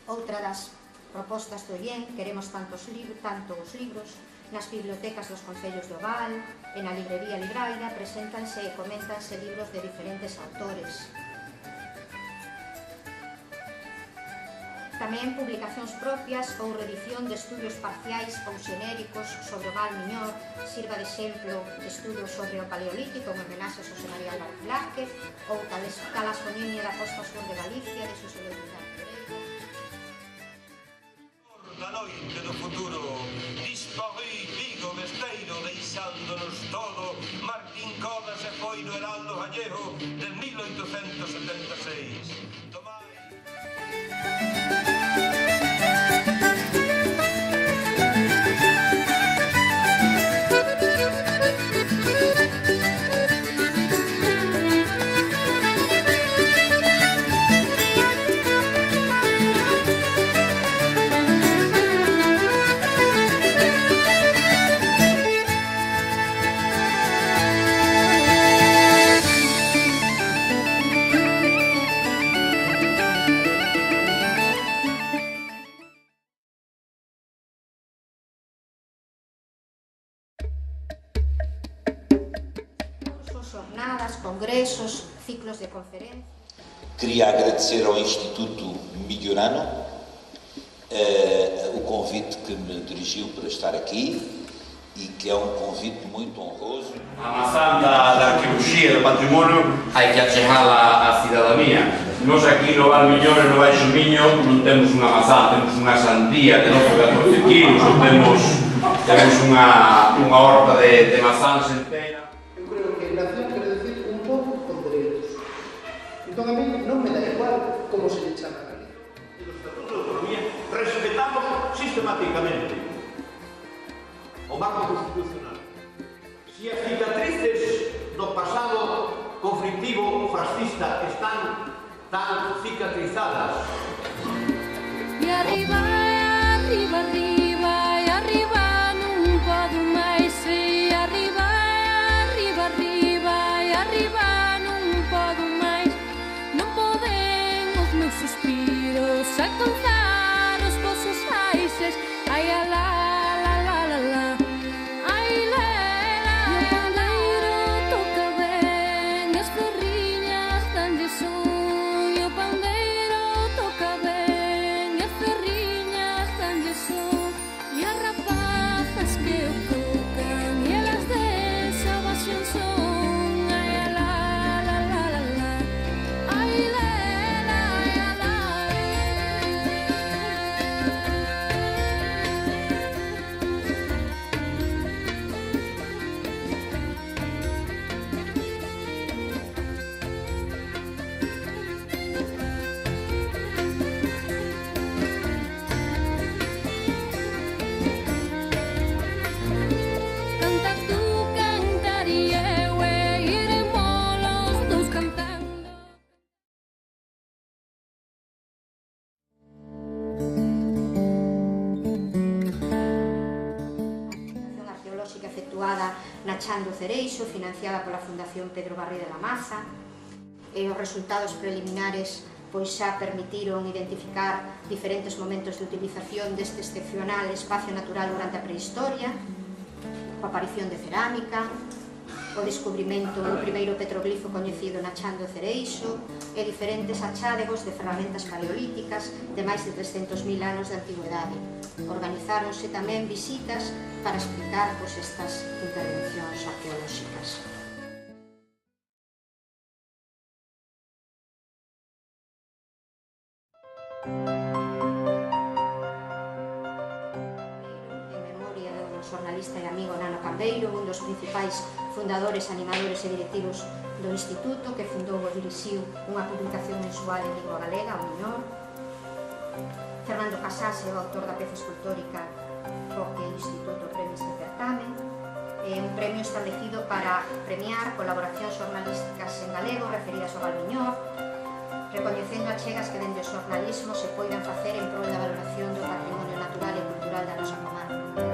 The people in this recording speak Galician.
Outra das propostas do IEN, queremos tanto os libros nas bibliotecas dos concellos do Val e na librería Libraira, preséntanse e coméntanse libros de diferentes autores. Tamén publicacións propias ou reedición de estudios parciais ou xenéricos sobre o Val Miñor, sirva de exemplo de estudos sobre o Paleolítico en homenaxe a Xosé María Álvarez Blázquez ou Talasfonenia da Costa Sur de Galicia de Xosé Luis Pereira. Na noite do futuro, disparui Vigo Besteiro, deixándonos todo, Martín Codas e foi no Heraldo Gallego de 1876. Jornadas, congresos, ciclos de conferencias. Queria agradecer ao Instituto Migliorano o convite que me dirigiu para estar aqui e que é um convite muito honroso. A maçã da arqueologia, do património, hai que achegala á cidadanía. Nós aquí no Val Miñor e no Baixo Miño non temos unha maçã, temos unha sandía de 14 kilos, temos unha horta de maçáns entera. Eu creo que nación quere decir un pobo con dereitos. Entón a mí non me da igual como se le chama a Galicia. E os estatutos de autonomía respetamos sistemáticamente o marco constitucional. Si as cicatrices do pasado conflictivo fascista están tan cicatrizadas. E arriba, arriba, arriba, e arriba non podo máis. E arriba, arriba, arriba, e arriba non podo máis. Non poden os meus suspiros alcanzar os vosos raíces. Ai, alá, la, la, la, la. Ai, la, la, e o pandeiro toca ben, e as ferriñas danlle son. E o pandeiro toca ben, e as ferriñas danlle son. E as rapazas que o tocan, e elas desa ocasión son. Ai, alá, la, la, la, la. Ai, la, la, ai, alá. Canta tú, cantaría eu, e iremos los dous cantando. Investigación arqueolóxica efectuada na Chan do Cereixo, financiada pola Fundación Pedro Barri de la Maza. Os resultados preliminares pois xa permitiron identificar diferentes momentos de utilización deste excepcional espacio natural durante a prehistoria, coa aparición de cerámica, o descubrimento do primeiro petroglifo coñecido na Chan do Cereixo e diferentes achádegos de ferramentas paleolíticas de máis de 300.000 anos de antigüedade. Organizáronse tamén visitas para explicar estas intervencións arqueolóxicas. En memoria do xornalista e amigo Nano Cambeiro, un dos principais fundadores, animadores e directivos do Instituto, que fundou e dirixiu unha publicación mensual en lingua galega, o Miñor. Fernando Casase, o autor da peza escultórica co que o Instituto premia este certamen. É un premio establecido para premiar colaboracións xornalísticas en galego referidas ao Val Miñor, recoñecendo achegas que dende o xornalismo se poidan facer en prol da valoración do patrimonio natural e cultural da nosa comarca.